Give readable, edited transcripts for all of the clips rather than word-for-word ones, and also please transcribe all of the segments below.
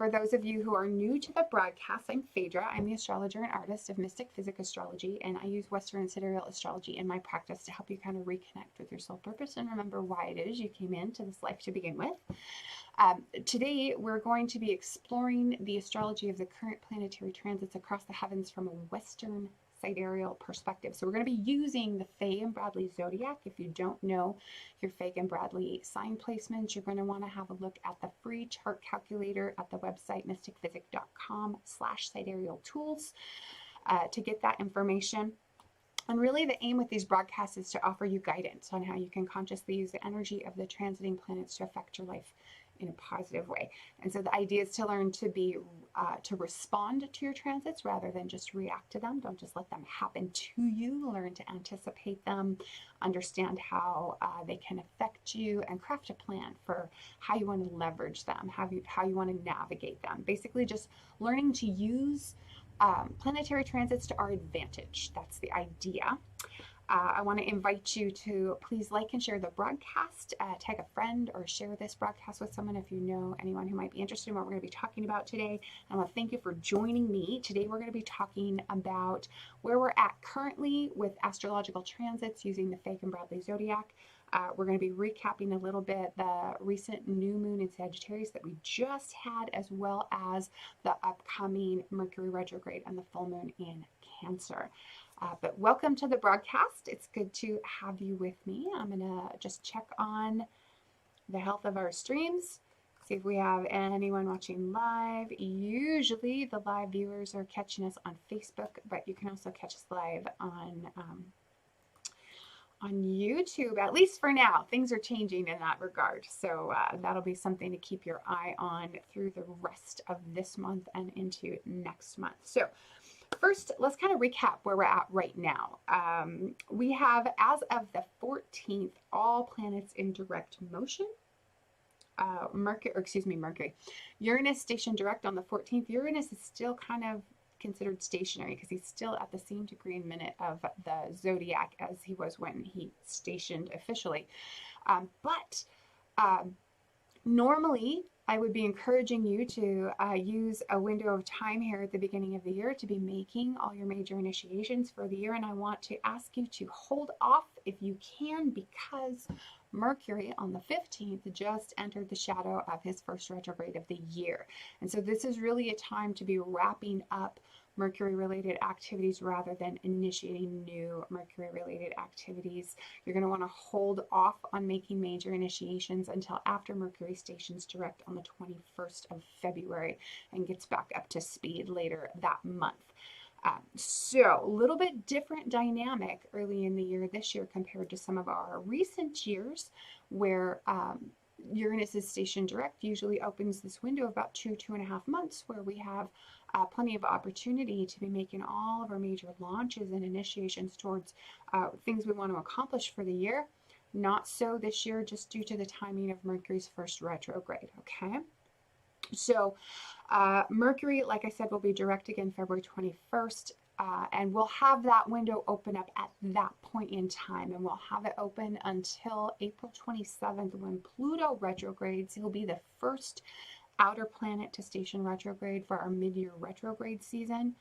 for those of you who are new to the broadcast, I'm Phaedra. I'm the astrologer and artist of Mystick Physick Astrology, and I use Western and Sidereal astrology in my practice to help you kind of reconnect with your soul purpose and remember why it is you came into this life to begin with. Today, we're going to be exploring the astrology of the current planetary transits across the heavens from a Western sidereal perspective. So we're going to be using the Faye and Bradley zodiac. If you don't know your Faye and Bradley sign placements, you're going to want to have a look at the free chart calculator at the website mystickphysick.com/sidereal tools to get that information. And really the aim with these broadcasts is to offer you guidance on how you can consciously use the energy of the transiting planets to affect your life in a positive way. And so the idea is to learn to to respond to your transits rather than just react to them. Don't just let them happen to you. Learn to anticipate them, understand how they can affect you, and craft a plan for how you want to leverage them, how you want to navigate them. Basically just learning to use planetary transits to our advantage. That's the idea. I want to invite you to please like and share the broadcast, tag a friend, or share this broadcast with someone if you know anyone who might be interested in what we're going to be talking about today. And I want to thank you for joining me. Today we're going to be talking about where we're at currently with astrological transits using the Faye and Bradley zodiac. We're going to be recapping a little bit the recent new moon in Sagittarius that we just had, as well as the upcoming Mercury retrograde and the full moon in Cancer. But welcome to the broadcast. It's good to have you with me. I'm going to just check on the health of our streams, see if we have anyone watching live. Usually the live viewers are catching us on Facebook, but you can also catch us live on YouTube, at least for now. Things are changing in that regard. So that'll be something to keep your eye on through the rest of this month and into next month. So first, let's kind of recap where we're at right now. We have, as of the 14th, all planets in direct motion. Mercury. Uranus stationed direct on the 14th. Uranus is still kind of considered stationary because he's still at the same degree and minute of the zodiac as he was when he stationed officially. But normally, I would be encouraging you to use a window of time here at the beginning of the year to be making all your major initiations for the year. And I want to ask you to hold off if you can, because Mercury on the 15th just entered the shadow of his first retrograde of the year. And so this is really a time to be wrapping up Mercury-related activities rather than initiating new Mercury-related activities. You're going to want to hold off on making major initiations until after Mercury stations direct on the 21st of February and gets back up to speed later that month. So a little bit different dynamic early in the year this year compared to some of our recent years where Uranus is stationed direct usually opens this window of about 2.5 months where we have plenty of opportunity to be making all of our major launches and initiations towards things we want to accomplish for the year. Not so this year, just due to the timing of Mercury's first retrograde, okay? So Mercury, like I said, will be direct again February 21st. And we'll have that window open up at that point in time, and we'll have it open until April 27th when Pluto retrogrades. He'll be the first outer planet to station retrograde for our mid-year retrograde season.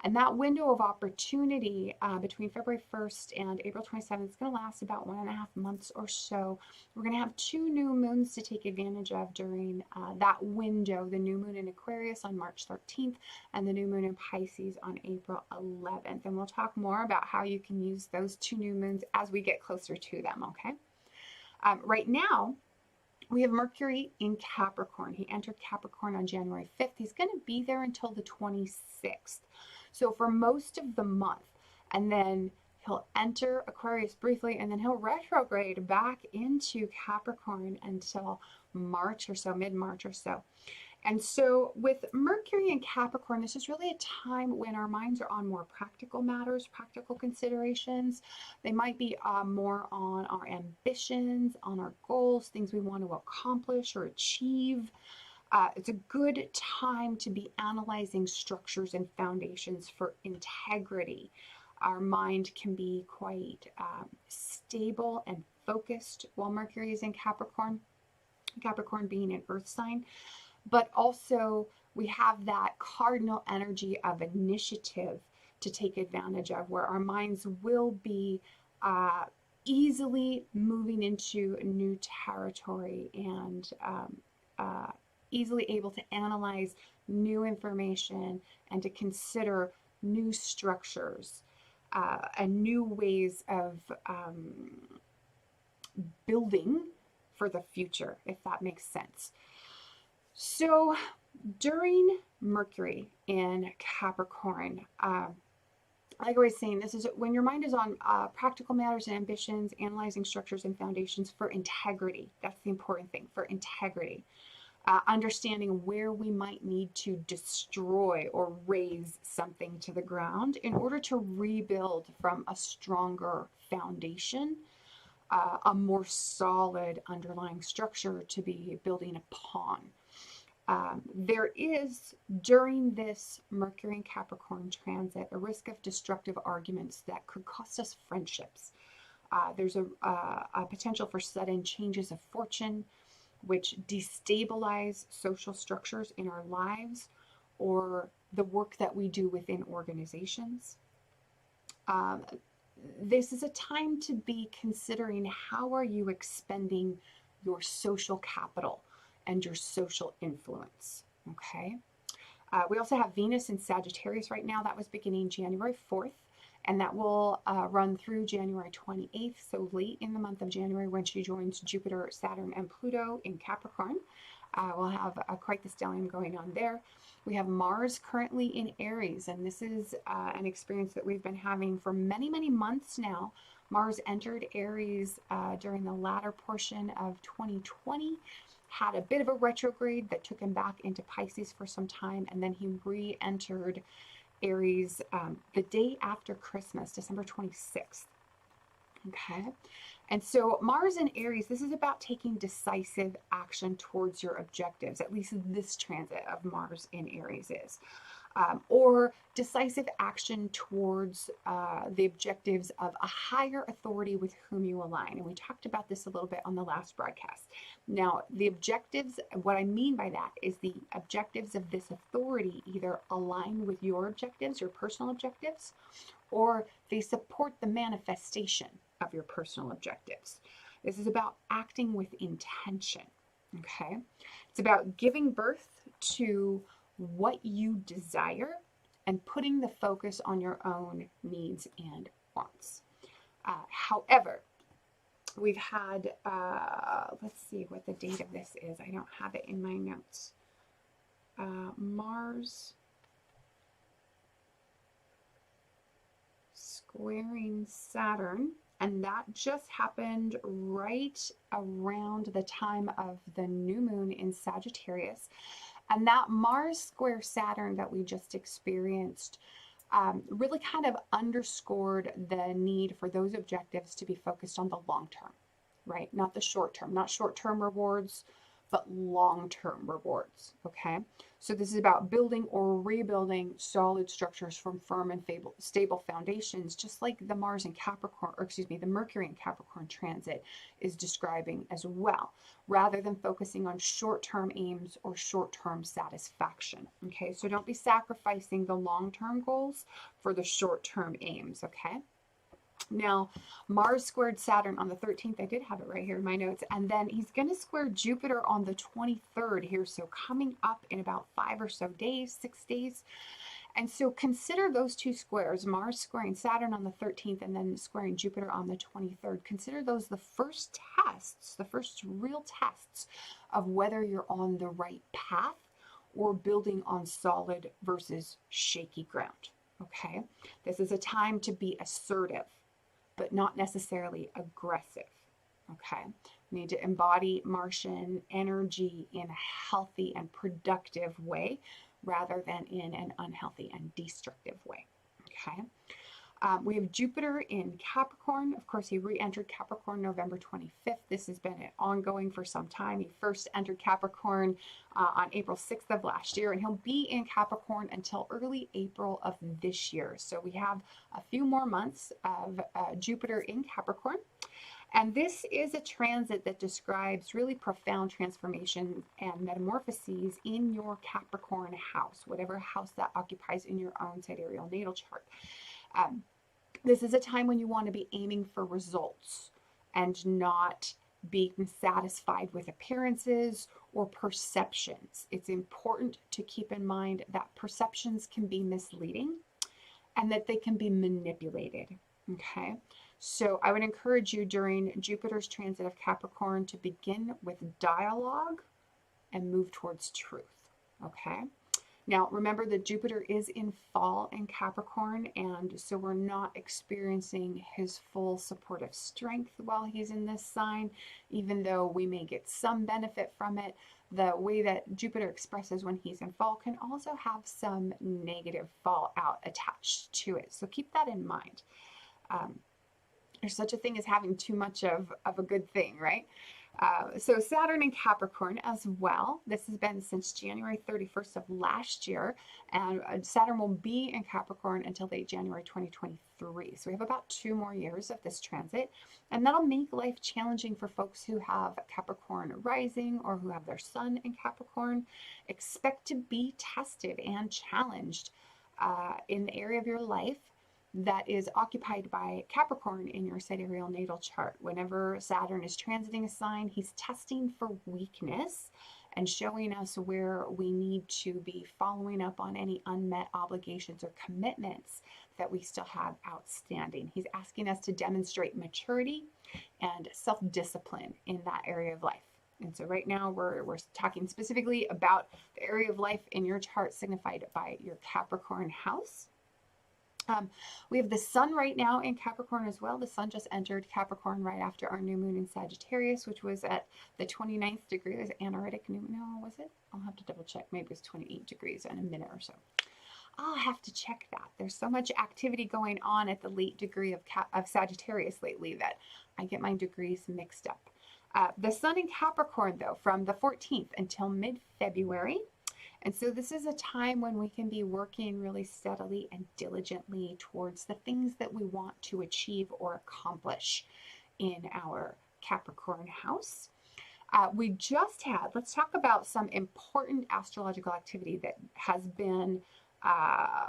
And that window of opportunity between February 1st and April 27th is going to last about 1.5 months or so. We're going to have 2 new moons to take advantage of during that window, the new moon in Aquarius on March 13th and the new moon in Pisces on April 11th. And we'll talk more about how you can use those 2 new moons as we get closer to them, okay? Right now, we have Mercury in Capricorn. He entered Capricorn on January 5th. He's going to be there until the 26th. So for most of the month, and then he'll enter Aquarius briefly, and then he'll retrograde back into Capricorn until March or so, mid-March or so. And so with Mercury in Capricorn, this is really a time when our minds are on more practical matters, practical considerations. They might be more on our ambitions, on our goals, things we want to accomplish or achieve. It's a good time to be analyzing structures and foundations for integrity. Our mind can be quite stable and focused while Mercury is in Capricorn, Capricorn being an earth sign. But also we have that cardinal energy of initiative to take advantage of, where our minds will be easily moving into new territory and easily able to analyze new information and to consider new structures and new ways of building for the future, if that makes sense. So during Mercury in Capricorn, like I was saying, this is when your mind is on practical matters and ambitions, analyzing structures and foundations for integrity. That's the important thing, for integrity. Understanding where we might need to destroy or raise something to the ground in order to rebuild from a stronger foundation, a more solid underlying structure to be building upon. There is, during this Mercury and Capricorn transit, a risk of destructive arguments that could cost us friendships. There's a potential for sudden changes of fortune, which destabilize social structures in our lives or the work that we do within organizations. This is a time to be considering how are you expending your social capital and your social influence, okay? We also have Venus in Sagittarius right now. That was beginning January 4th, and that will run through January 28th, so late in the month of January when she joins Jupiter, Saturn, and Pluto in Capricorn. We'll have quite the stellium going on there. We have Mars currently in Aries, and this is an experience that we've been having for many, many months now. Mars entered Aries during the latter portion of 2020, had a bit of a retrograde that took him back into Pisces for some time, and then he re-entered Aries the day after Christmas, December 26th. Okay, and so Mars in Aries, this is about taking decisive action towards your objectives, at least this transit of Mars in Aries is. Or decisive action towards the objectives of a higher authority with whom you align. And we talked about this a little bit on the last broadcast. Now, the objectives, what I mean by that is the objectives of this authority either align with your objectives, your personal objectives, or they support the manifestation of your personal objectives. This is about acting with intention, okay? It's about giving birth to what you desire and putting the focus on your own needs and wants. However, we've had, let's see what the date of this is. I don't have it in my notes. Mars squaring Saturn, and that just happened right around the time of the new moon in Sagittarius. And that Mars square Saturn that we just experienced really kind of underscored the need for those objectives to be focused on the long term, right? Not the short term, not short-term rewards, but long-term rewards, okay? So this is about building or rebuilding solid structures from firm and stable foundations, just like the Mars and Capricorn, or excuse me, the Mercury and Capricorn transit is describing as well, rather than focusing on short-term aims or short-term satisfaction, okay? So don't be sacrificing the long-term goals for the short-term aims, okay? Now, Mars squared Saturn on the 13th. I did have it right here in my notes. And then he's going to square Jupiter on the 23rd here. So coming up in about 5 or so days, 6 days. And so consider those two squares, Mars squaring Saturn on the 13th and then squaring Jupiter on the 23rd. Consider those the first tests, the first real tests of whether you're on the right path or building on solid versus shaky ground. Okay? This is a time to be assertive, but not necessarily aggressive, okay? We need to embody Martian energy in a healthy and productive way rather than in an unhealthy and destructive way, okay? We have Jupiter in Capricorn. Of course, he re-entered Capricorn November 25th. This has been ongoing for some time. He first entered Capricorn on April 6th of last year, and he'll be in Capricorn until early April of this year. So we have a few more months of Jupiter in Capricorn. And this is a transit that describes really profound transformation and metamorphoses in your Capricorn house, whatever house that occupies in your own sidereal natal chart. This is a time when you want to be aiming for results and not being satisfied with appearances or perceptions. It's important to keep in mind that perceptions can be misleading and that they can be manipulated. Okay, so I would encourage you during Jupiter's transit of Capricorn to begin with dialogue and move towards truth. Okay, now remember that Jupiter is in fall in Capricorn, and so we're not experiencing his full supportive strength while he's in this sign, even though we may get some benefit from it. The way that Jupiter expresses when he's in fall can also have some negative fallout attached to it. So keep that in mind. There's such a thing as having too much of a good thing, right? So Saturn in Capricorn as well. This has been since January 31st of last year, and Saturn will be in Capricorn until late January 2023. So we have about 2 more years of this transit, and that'll make life challenging for folks who have Capricorn rising or who have their sun in Capricorn. Expect to be tested and challenged in the area of your life that is occupied by Capricorn in your sidereal natal chart. Whenever Saturn is transiting a sign, he's testing for weakness and showing us where we need to be following up on any unmet obligations or commitments that we still have outstanding. He's asking us to demonstrate maturity and self-discipline in that area of life. And so right now we're talking specifically about the area of life in your chart signified by your Capricorn house. We have the sun right now in Capricorn as well. The sun just entered Capricorn right after our new moon in Sagittarius, which was at the 29th degree. It was Anaritic new moon. No, was it? I'll have to double check. Maybe it was 28 degrees in a minute or so. I'll have to check that. There's so much activity going on at the late degree of Sagittarius lately that I get my degrees mixed up. The sun in Capricorn, though, from the 14th until mid-February. And so this is a time when we can be working really steadily and diligently towards the things that we want to achieve or accomplish in our Capricorn house. We just had, let's talk about some important astrological activity that has been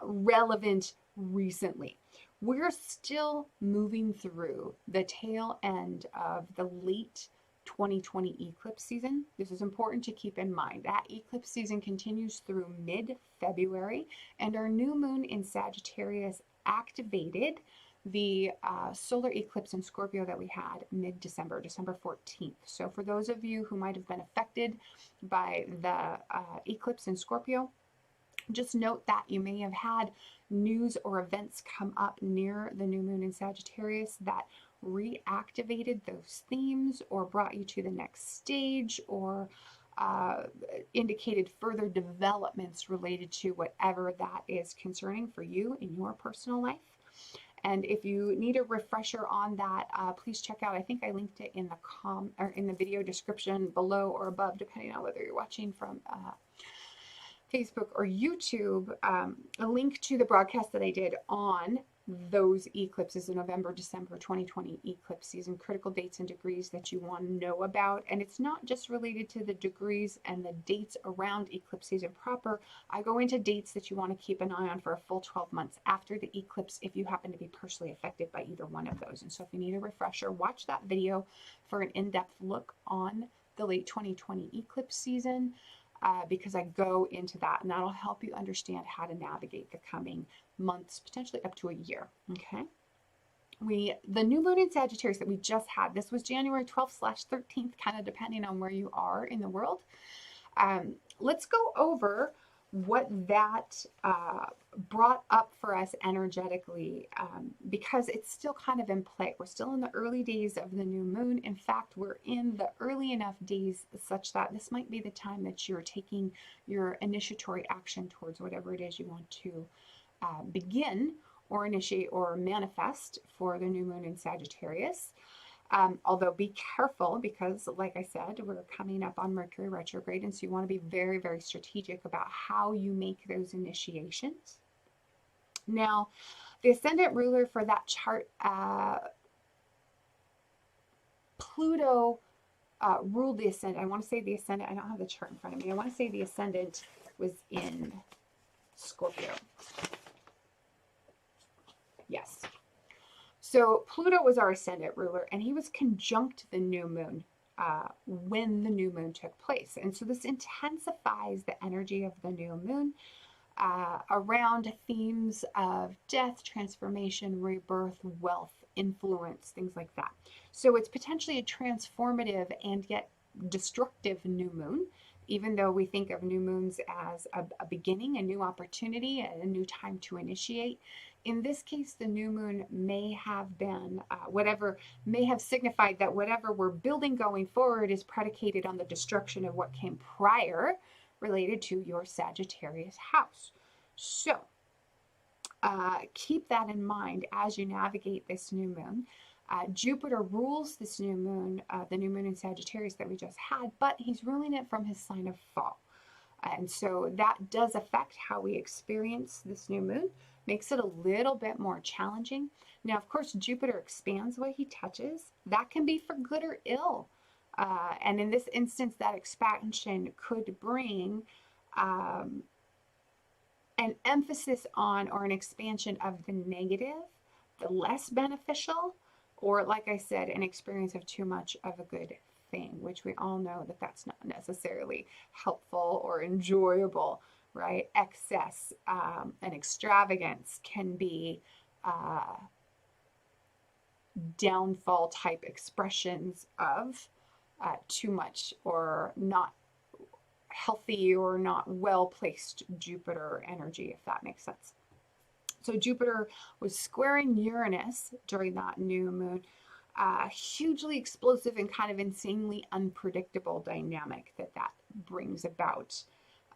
relevant recently. We're still moving through the tail end of the late 2020 eclipse season. This is important to keep in mind. That eclipse season continues through mid-February, and our new moon in Sagittarius activated the solar eclipse in Scorpio that we had mid-December, December 14th. So for those of you who might have been affected by the eclipse in Scorpio, just note that you may have had news or events come up near the new moon in Sagittarius that reactivated those themes or brought you to the next stage or indicated further developments related to whatever that is concerning for you in your personal life. And if you need a refresher on that, please check out, I think I linked it in the video description below or above, depending on whether you're watching from Facebook or YouTube, a link to the broadcast that I did on those eclipses in November, December 2020 eclipse season, critical dates and degrees that you want to know about. And it's not just related to the degrees and the dates around eclipse season proper. I go into dates that you want to keep an eye on for a full 12 months after the eclipse if you happen to be personally affected by either one of those. And so if you need a refresher, watch that video for an in-depth look on the late 2020 eclipse season. Because I go into that, and that'll help you understand how to navigate the coming months, potentially up to a year. Okay. The new moon in Sagittarius that we just had, this was January 12th/13th, kind of depending on where you are in the world. Let's go over what that brought up for us energetically, because it's still kind of in play. We're still in the early days of the new moon. In fact, we're in the early enough days such that this might be the time that you're taking your initiatory action towards whatever it is you want to begin or initiate or manifest for the new moon in Sagittarius. Although be careful because, like I said, we're coming up on Mercury retrograde, and so you want to be very, very strategic about how you make those initiations. Now, the ascendant ruler for that chart Pluto ruled the ascendant. I want to say the ascendant, I don't have the chart in front of me. I want to say the ascendant was in Scorpio. Yes. So Pluto was our ascendant ruler, and he was conjunct the new moon when the new moon took place. And so this intensifies the energy of the new moon around themes of death, transformation, rebirth, wealth, influence, things like that. So it's potentially a transformative and yet destructive new moon, even though we think of new moons as a beginning, a new opportunity, a new time to initiate. In this case, the new moon may have been may have signified that whatever we're building going forward is predicated on the destruction of what came prior, related to your Sagittarius house. So keep that in mind as you navigate this new moon. Jupiter rules this new moon, the new moon in Sagittarius that we just had, but he's ruling it from his sign of fall. And so that does affect how we experience this new moon, makes it a little bit more challenging. Now, of course, Jupiter expands what he touches. That can be for good or ill. And in this instance, that expansion could bring an emphasis on or an expansion of the negative, the less beneficial, or like I said, an experience of too much of a good thing, which we all know that that's not necessarily helpful or enjoyable, right? Excess and extravagance can be downfall type expressions of too much or not healthy or not well placed Jupiter energy, if that makes sense. So Jupiter was squaring Uranus during that new moon. Hugely explosive and kind of insanely unpredictable dynamic that brings about.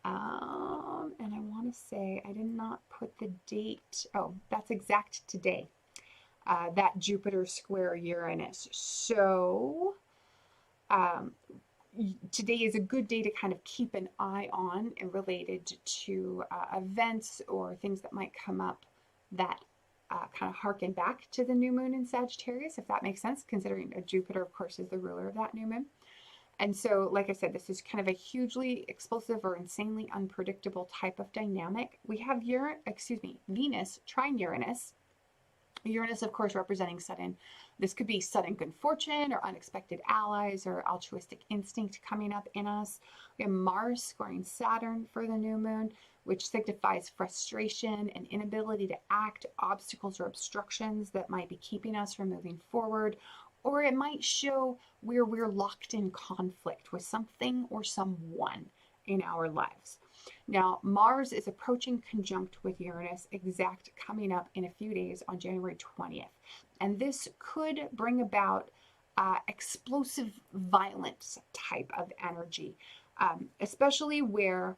And I want to say, I did not put the date. Oh, that's exact today. That Jupiter square Uranus. So today is a good day to kind of keep an eye on and related to events or things that might come up that kind of harken back to the new moon in Sagittarius, if that makes sense, considering Jupiter, of course, is the ruler of that new moon. And so, like I said, this is kind of a hugely explosive or insanely unpredictable type of dynamic. We have Venus trine Uranus. Uranus, of course, representing this could be sudden good fortune or unexpected allies or altruistic instinct coming up in us. We have Mars squaring Saturn for the new moon, which signifies frustration and inability to act, obstacles or obstructions that might be keeping us from moving forward. Or it might show where we're locked in conflict with something or someone in our lives. Now, Mars is approaching conjunct with Uranus, exact coming up in a few days on January 20th. And this could bring about explosive violence type of energy, especially where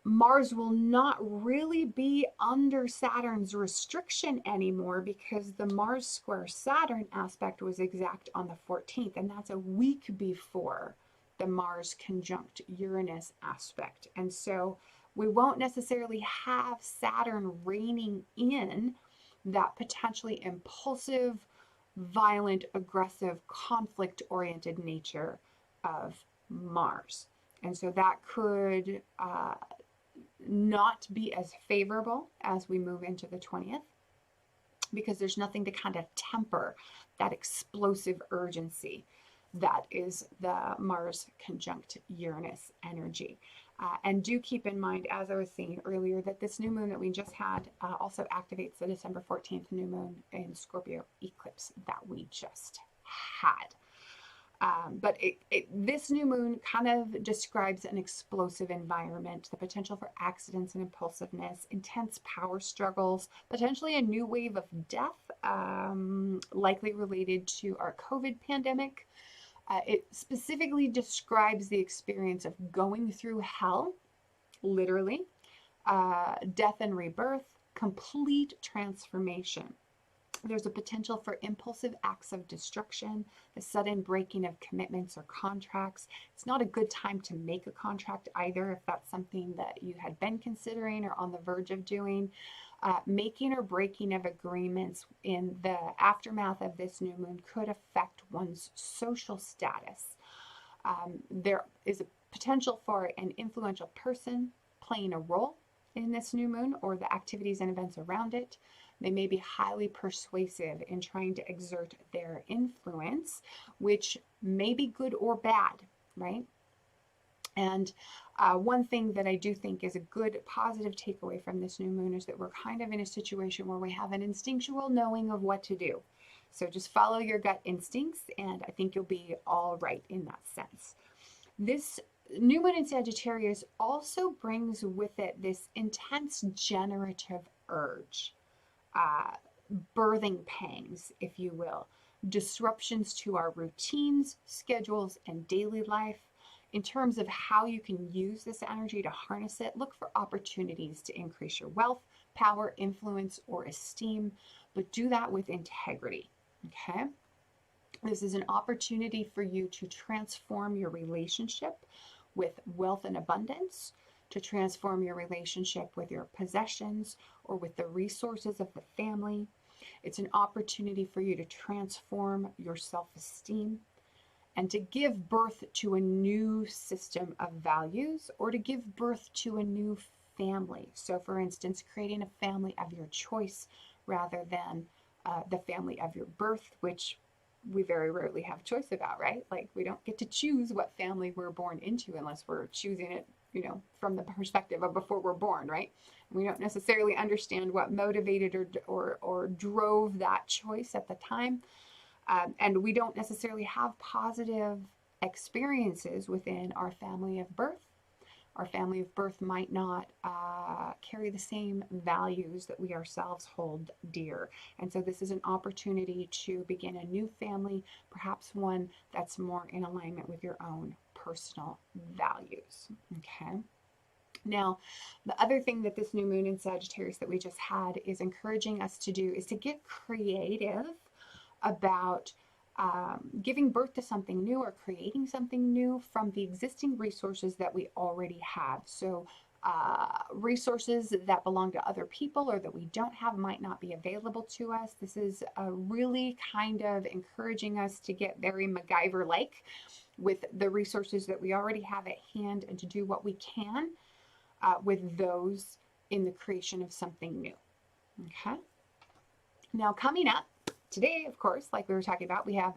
Mars will not really be under Saturn's restriction anymore because the Mars square Saturn aspect was exact on the 14th, and that's a week before the Mars conjunct Uranus aspect. And so we won't necessarily have Saturn reigning in that potentially impulsive, violent, aggressive, conflict-oriented nature of Mars. And so that could not be as favorable as we move into the 20th because there's nothing to kind of temper that explosive urgency that is the Mars conjunct Uranus energy. And do keep in mind, as I was saying earlier, that this new moon that we just had also activates the December 14th new moon in Scorpio eclipse that we just had. But this new moon kind of describes an explosive environment, the potential for accidents and impulsiveness, intense power struggles, potentially a new wave of death, likely related to our COVID pandemic. It specifically describes the experience of going through hell, literally, death and rebirth, complete transformation. There's a potential for impulsive acts of destruction, the sudden breaking of commitments or contracts. It's not a good time to make a contract either if that's something that you had been considering or on the verge of doing. Making or breaking of agreements in the aftermath of this new moon could affect one's social status. There is a potential for an influential person playing a role in this new moon or the activities and events around it. They may be highly persuasive in trying to exert their influence, which may be good or bad, right? And one thing that I do think is a good positive takeaway from this new moon is that we're kind of in a situation where we have an instinctual knowing of what to do. So just follow your gut instincts, and I think you'll be all right in that sense. This new moon in Sagittarius also brings with it this intense generative urge, birthing pangs, if you will, disruptions to our routines, schedules, and daily life. In terms of how you can use this energy to harness it, look for opportunities to increase your wealth, power, influence, or esteem, but do that with integrity, okay? This is an opportunity for you to transform your relationship with wealth and abundance, to transform your relationship with your possessions or with the resources of the family. It's an opportunity for you to transform your self-esteem and to give birth to a new system of values or to give birth to a new family. So for instance, creating a family of your choice rather than the family of your birth, which we very rarely have choice about, right? Like we don't get to choose what family we're born into unless we're choosing it, you know, from the perspective of before we're born, right? We don't necessarily understand what motivated or drove that choice at the time. And we don't necessarily have positive experiences within our family of birth. Our family of birth might not carry the same values that we ourselves hold dear. And so this is an opportunity to begin a new family, perhaps one that's more in alignment with your own personal values. Okay. Now, the other thing that this new moon in Sagittarius that we just had is encouraging us to do is to get creative about giving birth to something new or creating something new from the existing resources that we already have. So resources that belong to other people or that we don't have might not be available to us. This is really kind of encouraging us to get very MacGyver-like with the resources that we already have at hand and to do what we can with those in the creation of something new. Okay. Now coming up today, of course, like we were talking about, we have,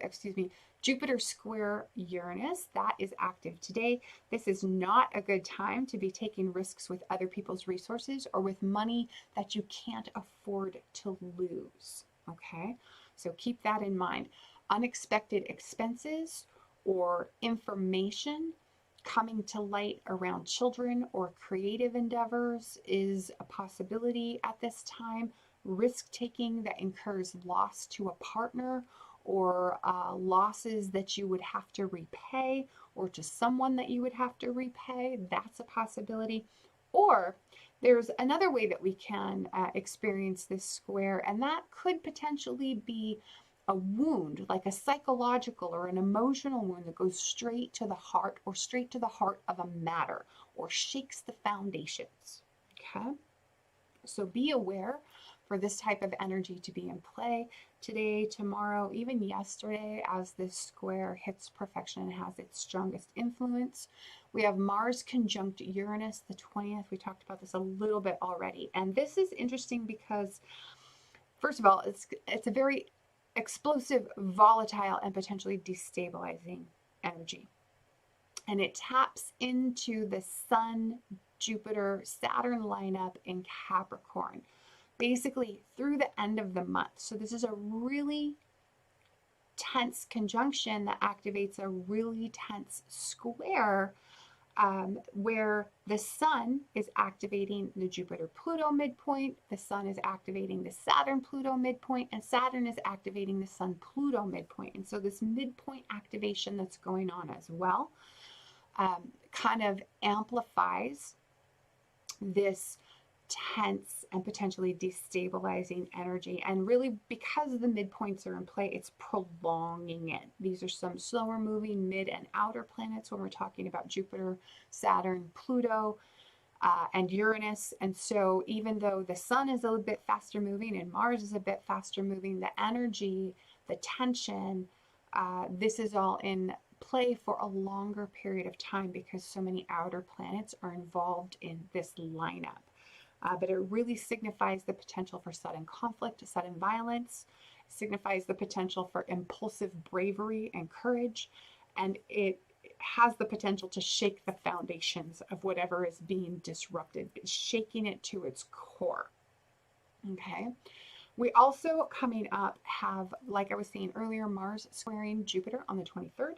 Jupiter square Uranus. That is active today. This is not a good time to be taking risks with other people's resources or with money that you can't afford to lose. Okay, so keep that in mind. Unexpected expenses or information coming to light around children or creative endeavors is a possibility at this time. Risk-taking that incurs loss to a partner or losses that you would have to repay or to someone that you would have to repay, that's a possibility. Or there's another way that we can experience this square, and that could potentially be a wound, like a psychological or an emotional wound that goes straight to the heart or straight to the heart of a matter or shakes the foundations. Okay, so be aware for this type of energy to be in play today, tomorrow, even yesterday, as this square hits perfection and has its strongest influence. We have Mars conjunct Uranus the 20th. We talked about this a little bit already. And this is interesting because, first of all, it's a very explosive, volatile, and potentially destabilizing energy. And it taps into the Sun, Jupiter, Saturn lineup in Capricorn, basically through the end of the month. So this is a really tense conjunction that activates a really tense square where the Sun is activating the Jupiter-Pluto midpoint, the Sun is activating the Saturn-Pluto midpoint, and Saturn is activating the Sun-Pluto midpoint. And so this midpoint activation that's going on as well kind of amplifies this tense and potentially destabilizing energy. And really, because the midpoints are in play, it's prolonging it. These are some slower moving mid and outer planets when we're talking about Jupiter, Saturn, Pluto. and Uranus. And so even though the sun is a little bit faster moving and Mars is a bit faster moving, the energy, the tension, this is all in play for a longer period of time because so many outer planets are involved in this lineup. But it really signifies the potential for sudden conflict, sudden violence, signifies the potential for impulsive bravery and courage, and it has the potential to shake the foundations of whatever is being disrupted, shaking it to its core. Okay. We also, coming up, have, like I was saying earlier, Mars squaring Jupiter on the 23rd.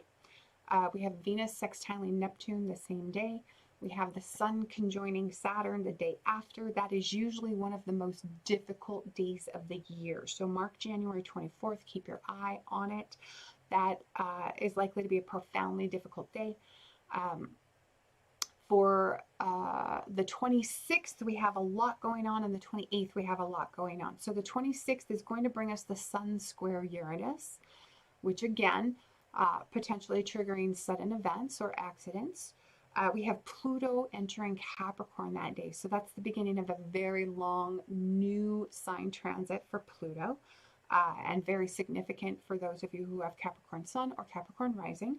We have Venus sextiling Neptune the same day. We have the Sun conjoining Saturn the day after. That is usually one of the most difficult days of the year. So mark January 24th. Keep your eye on it. That is likely to be a profoundly difficult day. For the 26th, we have a lot going on, and the 28th, we have a lot going on. So the 26th is going to bring us the Sun square Uranus, which again, potentially triggering sudden events or accidents. We have Pluto entering Capricorn that day. So that's the beginning of a very long new sign transit for Pluto, and very significant for those of you who have Capricorn Sun or Capricorn Rising.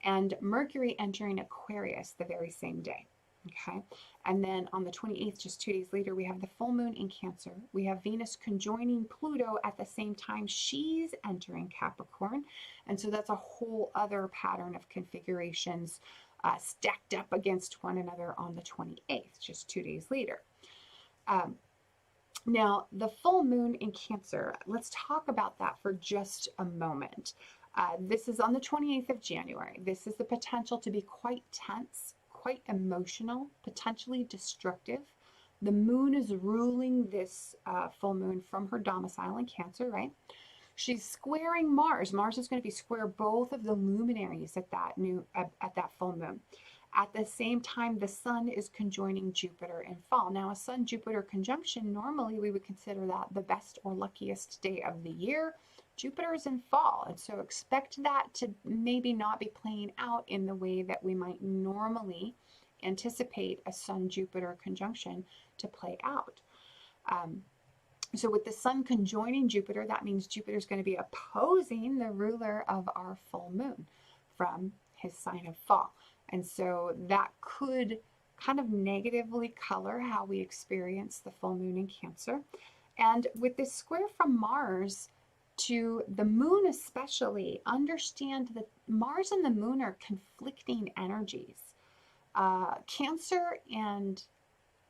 And Mercury entering Aquarius the very same day. Okay. And then on the 28th, just 2 days later, we have the full moon in Cancer. We have Venus conjoining Pluto at the same time she's entering Capricorn. And so that's a whole other pattern of configurations stacked up against one another on the 28th, just 2 days later. Now, the full moon in Cancer, let's talk about that for just a moment. This is on the 28th of January. This is the potential to be quite tense, quite emotional, potentially destructive. The moon is ruling this full moon from her domicile in Cancer, right? She's squaring Mars. Mars is going to be square both of the luminaries at that full moon. At the same time, the Sun is conjoining Jupiter in fall. Now, a Sun-Jupiter conjunction, normally we would consider that the best or luckiest day of the year. Jupiter is in fall, and so expect that to maybe not be playing out in the way that we might normally anticipate a Sun-Jupiter conjunction to play out. So with the Sun conjoining Jupiter, that means Jupiter is going to be opposing the ruler of our full moon from his sign of fall. And so that could kind of negatively color how we experience the full moon in Cancer. And with this square from Mars to the moon especially, understand that Mars and the moon are conflicting energies. Cancer and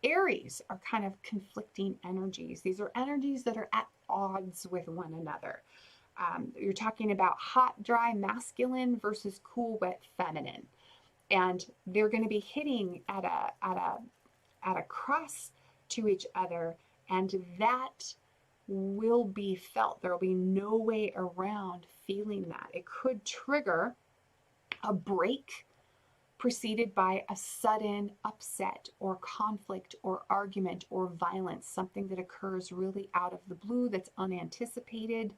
Aries are kind of conflicting energies. These are energies that are at odds with one another. You're talking about hot, dry, masculine versus cool, wet, feminine. And they're going to be hitting at a cross to each other, and that will be felt. There will be no way around feeling that. It could trigger a break preceded by a sudden upset or conflict or argument or violence, something that occurs really out of the blue that's unanticipated.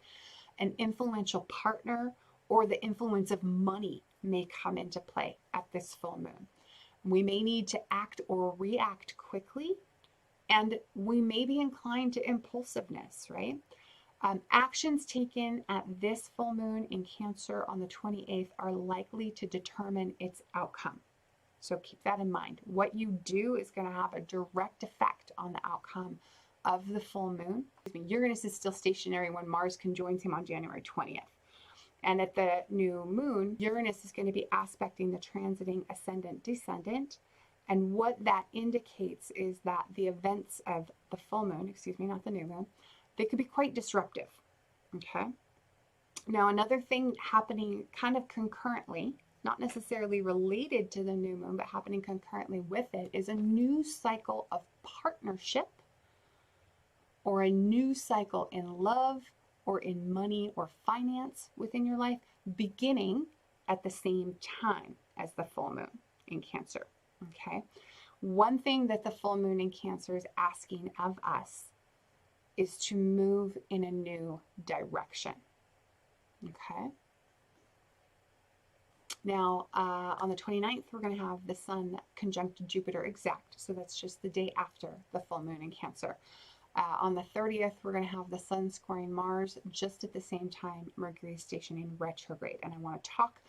An influential partner or the influence of money may come into play at this full moon. We may need to act or react quickly, and we may be inclined to impulsiveness, right? Actions taken at this full moon in Cancer on the 28th are likely to determine its outcome. So keep that in mind. What you do is going to have a direct effect on the outcome of the full moon. Uranus is still stationary when Mars conjoins him on January 20th. And at the new moon, Uranus is going to be aspecting the transiting ascendant-descendant. And what that indicates is that the events of the full moon, not the new moon, they could be quite disruptive. Okay. Now, another thing happening kind of concurrently, not necessarily related to the new moon, but happening concurrently with it, is a new cycle of partnership or a new cycle in love or in money or finance within your life, beginning at the same time as the full moon in Cancer. Okay. One thing that the full moon in Cancer is asking of us is to move in a new direction. Okay. Now, on the 29th, we're going to have the Sun conjunct Jupiter exact. So that's just the day after the full moon in Cancer. On the 30th, we're going to have the Sun squaring Mars just at the same time Mercury is stationing retrograde. And I want to talk,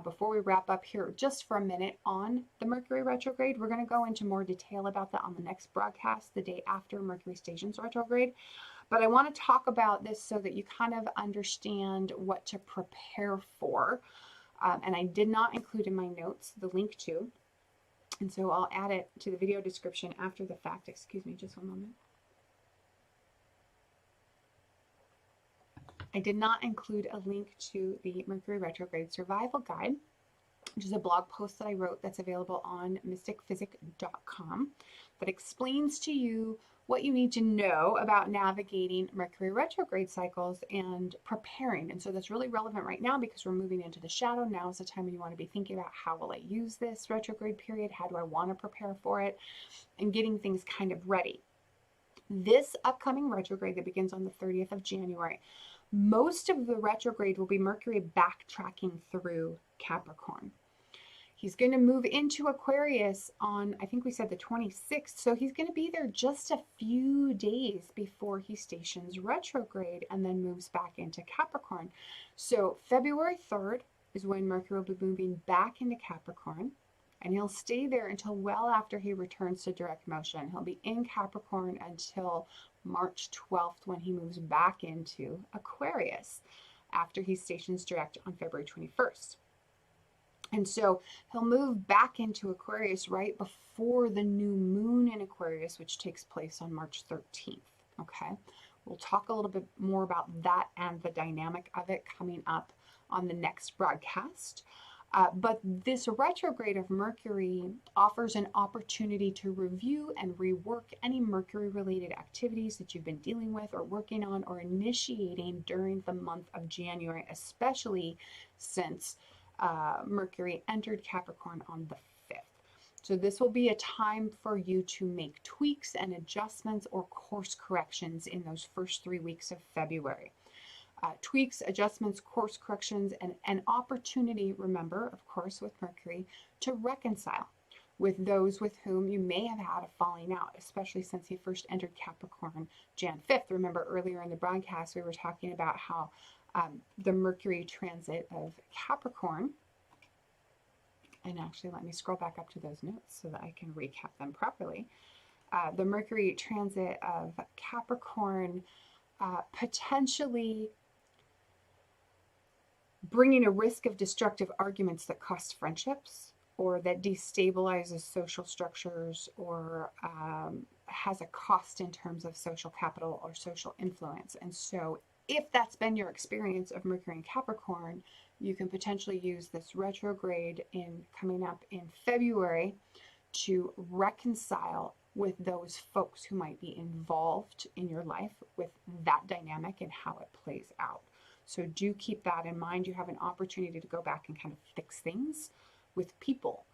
before we wrap up here, just for a minute on the Mercury retrograde. We're going to go into more detail about that on the next broadcast, the day after Mercury stations retrograde. But I want to talk about this so that you kind of understand what to prepare for. And I did not include in my notes the link to, and so I'll add it to the video description after the fact. Excuse me, just one moment. I did not include a link to the Mercury retrograde survival guide, which is a blog post that I wrote that's available on mystickphysick.com that explains to you what you need to know about navigating Mercury retrograde cycles and preparing. And so that's really relevant right now because we're moving into the shadow. Now is the time when you want to be thinking about, how will I use this retrograde period? How do I want to prepare for it? And getting things kind of ready. This upcoming retrograde that begins on the 30th of January, most of the retrograde will be Mercury backtracking through Capricorn. He's going to move into Aquarius on, I think we said the 26th. So he's going to be there just a few days before he stations retrograde and then moves back into Capricorn. So February 3rd is when Mercury will be moving back into Capricorn. And he'll stay there until well after he returns to direct motion. He'll be in Capricorn until March 12th when he moves back into Aquarius after he stations direct on February 21st. And so he'll move back into Aquarius right before the new moon in Aquarius, which takes place on March 13th. Okay, we'll talk a little bit more about that and the dynamic of it coming up on the next broadcast. But this retrograde of Mercury offers an opportunity to review and rework any Mercury-related activities that you've been dealing with or working on or initiating during the month of January, especially since Mercury entered Capricorn on the 5th. So this will be a time for you to make tweaks and adjustments or course corrections in those first 3 weeks of February. Tweaks, adjustments, course corrections, and an opportunity, remember, of course, with Mercury, to reconcile with those with whom you may have had a falling out, especially since he first entered Capricorn Jan 5th. Remember earlier in the broadcast, we were talking about how the Mercury transit of Capricorn, and actually let me scroll back up to those notes so that I can recap them properly. The Mercury transit of Capricorn potentially bringing a risk of destructive arguments that cost friendships or that destabilizes social structures or has a cost in terms of social capital or social influence. And so if that's been your experience of Mercury in Capricorn, you can potentially use this retrograde coming up in February to reconcile with those folks who might be involved in your life with that dynamic and how it plays out. So do keep that in mind. You have an opportunity to go back and kind of fix things with people,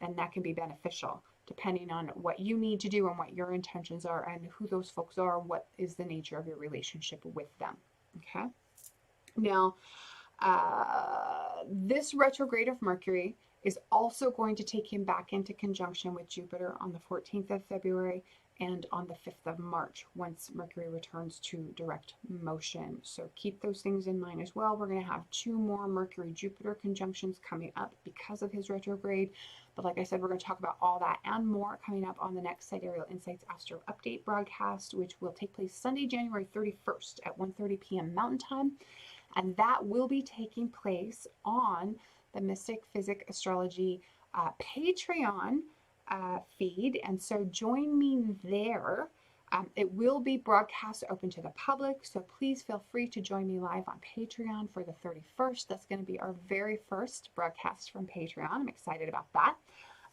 and that can be beneficial depending on what you need to do and what your intentions are and who those folks are, what is the nature of your relationship with them. Okay. Now, this retrograde of Mercury is also going to take him back into conjunction with Jupiter on the 14th of February and on the 5th of March once Mercury returns to direct motion. So keep those things in mind as well. We're going to have 2 more Mercury-Jupiter conjunctions coming up because of his retrograde. But like I said, we're going to talk about all that and more coming up on the next Sidereal Insights Astro Update broadcast, which will take place Sunday, January 31st at 1:30 p.m. Mountain Time. And that will be taking place on the Mystick Physick Astrology Patreon feed. And so join me there. It will be broadcast open to the public, so please feel free to join me live on Patreon for the 31st. That's going to be our very first broadcast from Patreon. I'm excited about that.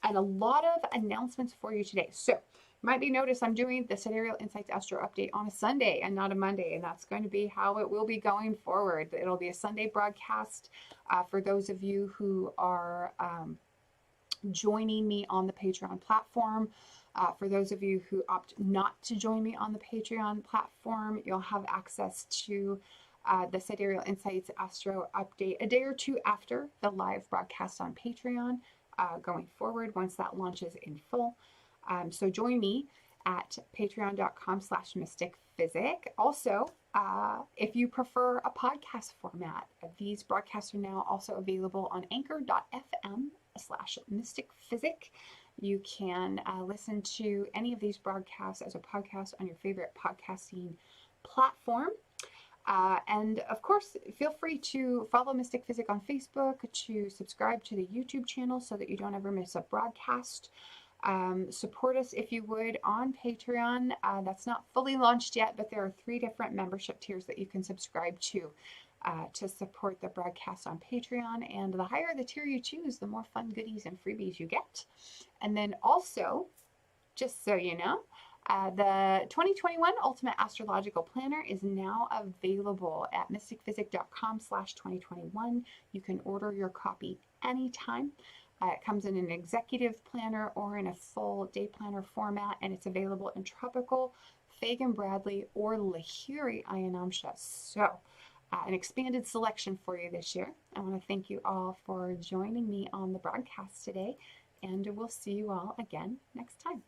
And a lot of announcements for you today. So you might be noticed I'm doing the Sidereal Insights Astro Update on a Sunday and not a Monday, and that's going to be how it will be going forward. It'll be a Sunday broadcast for those of you who are joining me on the Patreon platform. For those of you who opt not to join me on the Patreon platform, you'll have access to the Sidereal Insights Astro update a day or two after the live broadcast on Patreon going forward once that launches in full. So join me at patreon.com/Mystick Physick. Also, if you prefer a podcast format, these broadcasts are now also available on anchor.fm/Mystick Physick. You can listen to any of these broadcasts as a podcast on your favorite podcasting platform. And of course, feel free to follow Mystick Physick on Facebook, to subscribe to the YouTube channel so that you don't ever miss a broadcast. Support us if you would on Patreon. That's not fully launched yet, but there are 3 different membership tiers that you can subscribe to support the broadcast on Patreon. And the higher the tier you choose, the more fun goodies and freebies you get. And then also, just so you know, the 2021 Ultimate Astrological Planner is now available at mystickphysick.com/2021. You can order your copy anytime. It comes in an executive planner or in a full day planner format, and it's available in tropical, Fagan Bradley, or Lahiri Ayanamsha. So, an expanded selection for you this year. I want to thank you all for joining me on the broadcast today, and we'll see you all again next time.